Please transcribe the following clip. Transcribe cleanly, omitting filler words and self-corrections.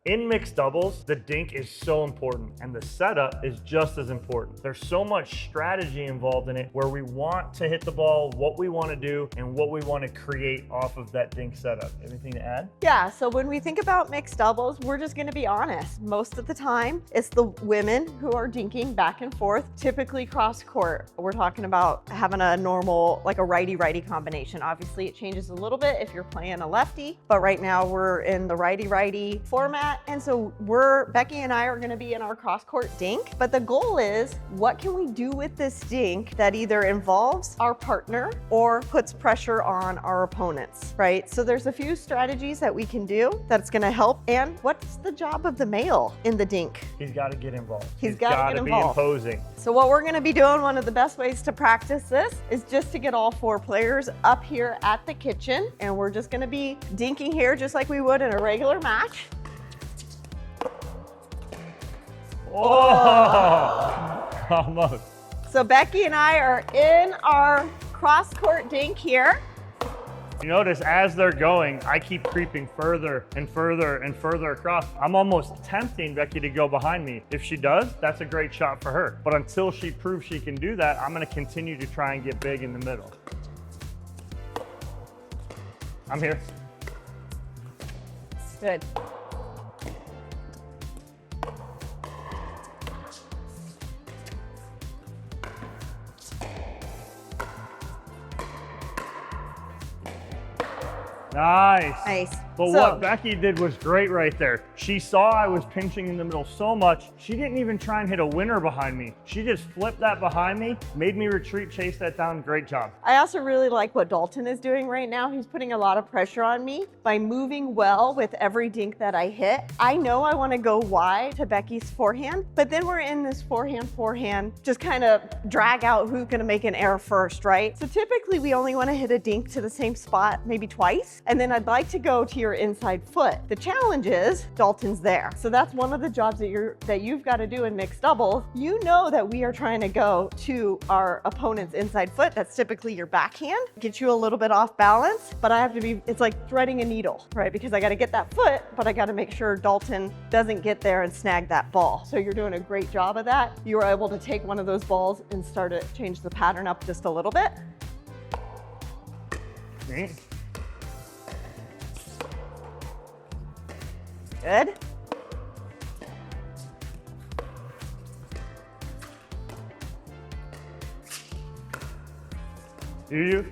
In mixed doubles, the dink is so important and the setup is just as important. There's so much strategy involved in it where we want to hit the ball, what we want to do, and what we want to create off of that dink setup. Anything to add? Yeah, so when we think about mixed doubles, we're just gonna be honest. Most of the time, it's the women who are dinking back and forth, typically cross court. We're talking about having a normal, like a righty-righty combination. Obviously, it changes a little bit if you're playing a lefty, but right now we're in the righty-righty format. And so Becky and I are gonna be in our cross court dink, but the goal is, what can we do with this dink that either involves our partner or puts pressure on our opponents, right? So there's a few strategies that we can do that's gonna help. And what's the job of the male in the dink? He's got to get involved. He's got to be involved. imposing. So what we're gonna be doing, one of the best ways to practice this is just to get all 4 players up here at the kitchen. And we're just gonna be dinking here just like we would in a regular match. Oh, almost. So Becky and I are in our cross court dink here. You notice as they're going, I keep creeping further and further and further across. I'm almost tempting Becky to go behind me. If she does, that's a great shot for her. But until she proves she can do that, I'm gonna continue to try and get big in the middle. I'm here. Good. Nice. Nice. But So- what Becky did was great right there. She saw I was pinching in the middle so much, she didn't even try and hit a winner behind me. She just flipped that behind me, made me retreat, chase that down. Great job. I also really like what Dalton is doing right now. He's putting a lot of pressure on me by moving well with every dink that I hit. I know I want to go wide to Becky's forehand, but then we're in this forehand, just kind of drag out who's going to make an error first, right? So typically we only want to hit a dink to the same spot maybe twice, and then I'd like to go to your inside foot. The challenge is Dalton's there. So that's one of the jobs that you've got to do in mixed doubles. You know that we are trying to go to our opponent's inside foot. That's typically your backhand. Get you a little bit off balance, but I have to be, it's like threading a needle, right? Because I got to get that foot, but I got to make sure Dalton doesn't get there and snag that ball. So you're doing a great job of that. You were able to take one of those balls and start to change the pattern up just a little bit. Neat. Good. Do you?